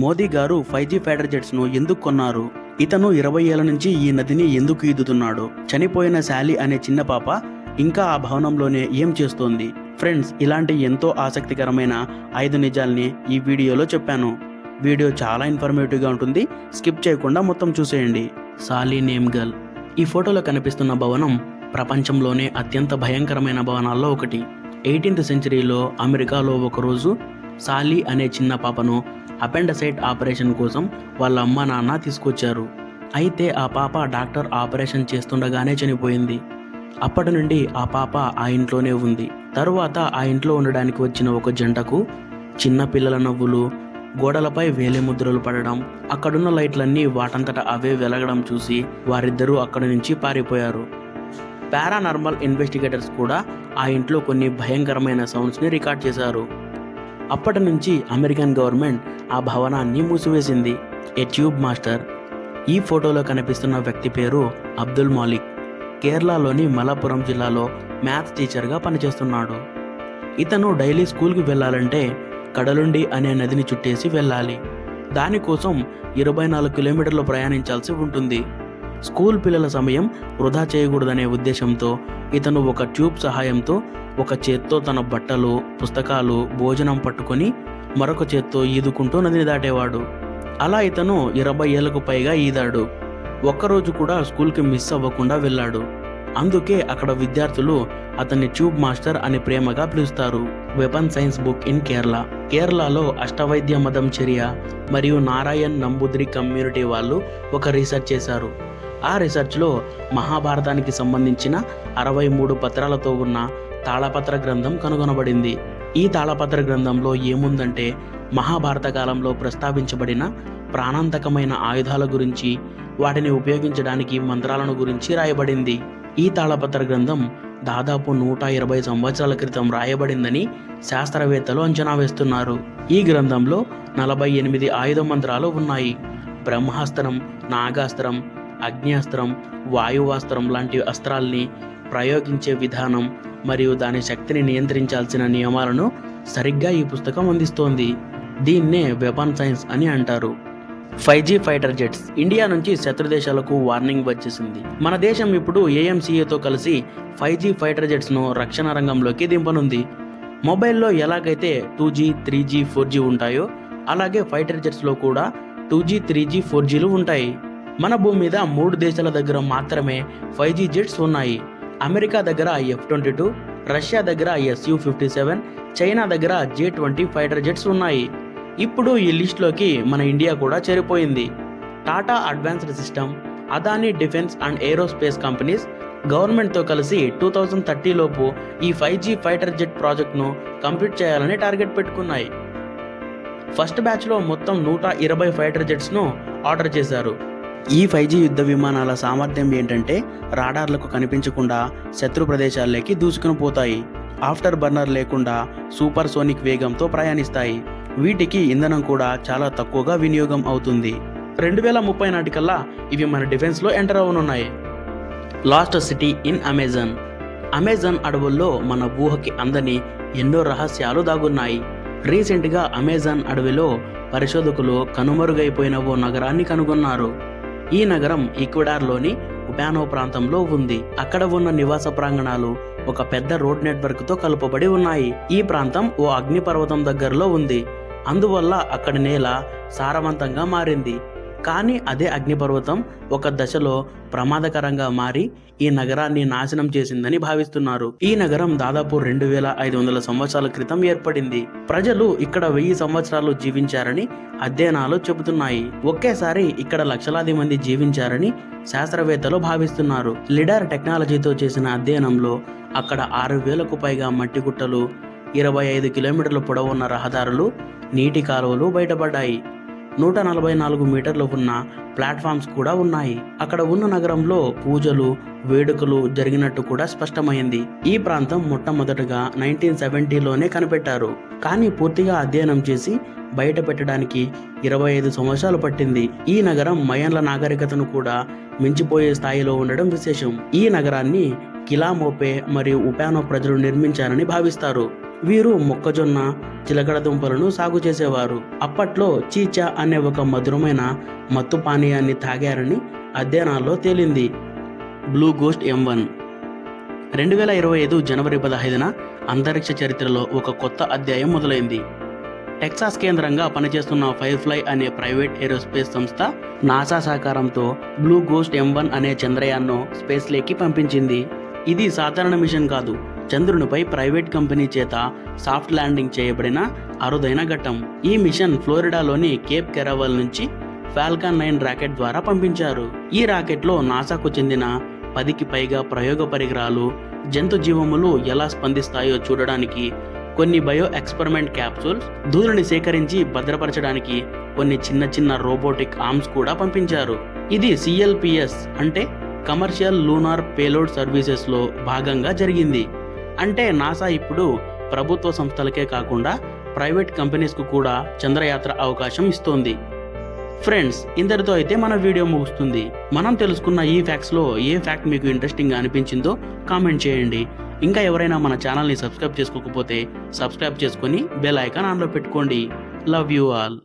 మోదీ గారు 5G fighter జెట్స్ను ఎందుకు కొన్నారు? ఇతను 20 ఏళ్ల నుంచి ఈ నదిని ఎందుకు ఈదుతున్నాడు? చనిపోయిన శాలీ అనే చిన్న పాప ఇంకా ఆ భవనంలోనే ఏం చేస్తోంది? ఫ్రెండ్స్, ఇలాంటి ఎంతో ఆసక్తికరమైన 5 నిజాల్ని ఈ వీడియోలో చెప్పాను. వీడియో చాలా ఇన్ఫర్మేటివ్గా ఉంటుంది. స్కిప్ చేయకుండా మొత్తం చూసేయండి. Sally name girl. ఈ ఫోటోలో కనిపిస్తున్న భవనం ప్రపంచంలోనే అత్యంత భయంకరమైన భవనాల్లో ఒకటి. 18th సెంచరీలో అమెరికాలో ఒకరోజు సాలీ అనే చిన్న పాపను అపెండసైట్ ఆపరేషన్ కోసం వాళ్ళ అమ్మ నాన్న తీసుకొచ్చారు. అయితే ఆ పాప డాక్టర్ ఆపరేషన్ చేస్తుండగానే చనిపోయింది. అప్పటి నుండి ఆ పాప ఆ ఇంట్లోనే ఉంది. తరువాత ఆ ఇంట్లో ఉండడానికి వచ్చిన ఒక జంటకు చిన్న పిల్లల నవ్వులు, గోడలపై వేలిముద్రలు పడడం, అక్కడున్న లైట్లన్నీ వాటంతట అవే వెలగడం చూసి వారిద్దరూ అక్కడి నుంచి పారిపోయారు. పారానార్మల్ ఇన్వెస్టిగేటర్స్ కూడా ఆ ఇంట్లో కొన్ని భయంకరమైన సౌండ్స్ని రికార్డ్ చేశారు. అప్పటి నుంచి అమెరికన్ గవర్నమెంట్ ఆ భవనాన్ని మూసివేసింది. ఏ ట్యూబ్ మాస్టర్. ఈ ఫోటోలో కనిపిస్తున్న వ్యక్తి పేరు అబ్దుల్ మాలిక్. కేరళలోని మలప్పురం జిల్లాలో మ్యాథ్స్ టీచర్గా పనిచేస్తున్నాడు. ఇతను డైలీ స్కూల్కి వెళ్ళాలంటే కడలుండి అనే నదిని చుట్టేసి వెళ్ళాలి. దానికోసం 24 కిలోమీటర్లు ప్రయాణించాల్సి ఉంటుంది. స్కూల్ పిల్లల సమయం వృధా చేయకూడదనే ఉద్దేశంతో ఇతను ఒక ట్యూబ్ సహాయంతో ఒక చేత్తో తన బట్టలు, పుస్తకాలు, భోజనం పట్టుకొని మరొక చేత్తో ఈదుకుంటూ నదిని దాటేవాడు. అలా ఇతను 20 ఏళ్లకు పైగా ఈదాడు. ఒక్కరోజు కూడా స్కూల్కి మిస్ అవ్వకుండా వెళ్ళాడు. అందుకే అక్కడ విద్యార్థులు అతన్ని ట్యూబ్ మాస్టర్ అని ప్రేమగా పిలుస్తారు. Weapon science book in Kerala. కేరళలో అష్టవైద్య మదం చర్య మరియు నారాయణ్ నంబూద్రి కమ్యూనిటీ వాళ్ళు ఒక రీసెర్చ్ చేశారు. ఆ రీసెర్చ్లో మహాభారతానికి సంబంధించిన 63 పత్రాలతో ఉన్న తాళపత్ర గ్రంథం కనుగొనబడింది. ఈ తాళపత్ర గ్రంథంలో ఏముందంటే మహాభారత కాలంలో ప్రస్తావించబడిన ప్రాణాంతకమైన ఆయుధాల గురించి, వాటిని ఉపయోగించడానికి మంత్రాలను గురించి రాయబడింది. ఈ తాళపత్ర గ్రంథం దాదాపు 120 సంవత్సరాల క్రితం రాయబడిందని శాస్త్రవేత్తలు అంచనా వేస్తున్నారు. ఈ గ్రంథంలో 48 ఆయుధ మంత్రాలు ఉన్నాయి. బ్రహ్మాస్త్రం, నాగాస్త్రం, అగ్నియాస్త్రం, వాయువాస్త్రం లాంటి అస్త్రాల్ని ప్రయోగించే విధానం మరియు దాని శక్తిని నియంత్రించాల్సిన నియమాలను సరిగ్గా ఈ పుస్తకం అందిస్తోంది. దీన్నే వెపన్ సైన్స్ అని అంటారు. 5G fighter jets. ఇండియా నుంచి శత్రు దేశాలకు వార్నింగ్ వచ్చేసింది. మన దేశం ఇప్పుడు AMCAతో కలిసి 5G ఫైటర్ జెట్స్ను రక్షణ రంగంలోకి దింపనుంది. మొబైల్లో ఎలాగైతే 2G, 3G, 4G ఉంటాయో అలాగే ఫైటర్ జెట్స్లో కూడా 2G, 3G, 4Gలు ఉంటాయి. మన భూమి మీద 3 దేశాల దగ్గర మాత్రమే 5G జెట్స్ ఉన్నాయి. అమెరికా దగ్గర F-22, రష్యా దగ్గర Su-57, చైనా దగ్గర J-20 ఫైటర్ జెట్స్ ఉన్నాయి. ఇప్పుడు ఈ లిస్టులోకి మన ఇండియా కూడా చేరిపోయింది. Tata advanced system, Adani defence and aerospace companies గవర్నమెంట్తో కలిసి 2030 లోపు ఈ 5G ఫైటర్ జెట్ ప్రాజెక్ట్ను కంప్లీట్ చేయాలని టార్గెట్ పెట్టుకున్నాయి. ఫస్ట్ బ్యాచ్లో మొత్తం 120 ఫైటర్ జెట్స్ను ఆర్డర్ చేశారు. ఈ 5G యుద్ధ విమానాల సామర్థ్యం ఏంటంటే రాడార్లకు కనిపించకుండా శత్రు ప్రదేశాల్లోకి దూసుకుని పోతాయి. ఆఫ్టర్ బర్నర్ లేకుండా సూపర్ సోనిక్ వేగంతో ప్రయాణిస్తాయి. వీటికి ఇంధనం కూడా చాలా తక్కువగా వినియోగం అవుతుంది. 2030 నాటికల్లా ఇవి మన డిఫెన్స్లో ఎంటర్ అవనున్నాయి. Lost city in Amazon. Amazon అడవుల్లో మన ఊహకి అందని ఎన్నో రహస్యాలు దాగున్నాయి. రీసెంట్గా అమెజాన్ అడవిలో పరిశోధకులు కనుమరుగైపోయిన ఓ నగరాన్ని కనుగొన్నారు. ఈ నగరం ఈక్వెడార్లోని ఉపానో ప్రాంతంలో ఉంది. అక్కడ ఉన్న నివాస ప్రాంగణాలు ఒక పెద్ద రోడ్ నెట్వర్క్తో కలుపబడి ఉన్నాయి. ఈ ప్రాంతం ఓ అగ్నిపర్వతం దగ్గరలో ఉంది. అందువల్ల అక్కడి నేల సారవంతంగా మారింది. కానీ అదే అగ్నిపర్వతం ఒక దశలో ప్రమాదకరంగా మారి ఈ నగరాన్ని నాశనం చేసిందని భావిస్తున్నారు. ఈ నగరం దాదాపు 2500 సంవత్సరాల క్రితం ఏర్పడింది. ప్రజలు ఇక్కడ 1000 సంవత్సరాలు జీవించారని అధ్యయనాలు చెబుతున్నాయి. ఒకేసారి ఇక్కడ లక్షలాది మంది జీవించారని శాస్త్రవేత్తలు భావిస్తున్నారు. లిడార్ టెక్నాలజీతో చేసిన అధ్యయనంలో అక్కడ 6000కు పైగా మట్టి గుట్టలు, 25 కిలోమీటర్ల పొడవున్న రహదారులు, నీటి కాలువలు బయటపడ్డాయి. 144 మీటర్లు ఉన్న ప్లాట్ఫామ్స్ కూడా ఉన్నాయి. అక్కడ ఉన్న నగరంలో పూజలు, వేడుకలు జరిగినట్టు కూడా స్పష్టమైంది. ఈ ప్రాంతం మొట్టమొదటగా 1970లోనే కనిపెట్టారు. కానీ పూర్తిగా అధ్యయనం చేసి బయట పెట్టడానికి 25 సంవత్సరాలు పట్టింది. ఈ నగరం మయన్ల నాగరికతను కూడా మించిపోయే స్థాయిలో ఉండడం విశేషం. ఈ నగరాన్ని కిలా మోపే మరియు ఉపానో ప్రజలు నిర్మించారని భావిస్తారు. వీరు మొక్కజొన్న, చిలకడ దుంపలను సాగు చేసేవారు. అప్పట్లో చీచా అనే ఒక మధురమైన మత్తు పానీయాన్ని తాగారని అధ్యయనాల్లో తేలింది. బ్లూ గోస్ట్ M1 2025 జనవరి 15న అంతరిక్ష చరిత్రలో ఒక కొత్త అధ్యాయం మొదలైంది. టెక్సాస్ కేంద్రంగా పనిచేస్తున్న ఫైర్ఫ్లై అనే ప్రైవేట్ ఏరోస్పేస్ సంస్థ నాసా సహకారంతో బ్లూ గోస్ట్ M1 అనే చంద్రయాన్ను స్పేస్లోకి పంపించింది. ఇది సాధారణ మిషన్ కాదు, చంద్రునిపై ప్రైవేట్ కంపెనీ చేత సాఫ్ట్ ల్యాండింగ్ చేయబడిన అరుదైన ఘట్టం. ఈ మిషన్ ఫ్లోరిడాలోని కేప్ కెరవల్ నుంచి ఫాల్కన్ 9 రాకెట్ ద్వారా పంపించారు. ఈ రాకెట్లో నాసాకు చెందిన 10కి పైగా ప్రయోగ పరికరాలు, జంతు జీవములు ఎలా స్పందిస్తాయో చూడడానికి కొన్ని బయో ఎక్స్పెరిమెంట్ క్యాప్సూల్స్, ధూళిని సేకరించి భద్రపరచడానికి కొన్ని చిన్న చిన్న రోబోటిక్ ఆర్మ్స్ కూడా పంపించారు. ఇది CLPS అంటే కమర్షియల్ లూనార్ పేలోడ్ సర్వీసెస్లో భాగంగా జరిగింది. అంటే నాసా ఇప్పుడు ప్రభుత్వ సంస్థలకే కాకుండా ప్రైవేట్ కంపెనీస్కు కూడా చంద్రయాత్ర అవకాశం ఇస్తోంది. ఫ్రెండ్స్, ఇంతటితో అయితే మన వీడియో ముగుస్తుంది. మనం తెలుసుకున్న ఈ ఫ్యాక్ట్స్లో ఏ ఫ్యాక్ట్ మీకు ఇంట్రెస్టింగ్గా అనిపించిందో కామెంట్ చేయండి. ఇంకా ఎవరైనా మన ఛానల్ని సబ్స్క్రైబ్ చేసుకోకపోతే సబ్స్క్రైబ్ చేసుకొని బెల్ ఐకాన్ ఆన్లో పెట్టుకోండి. Love you all.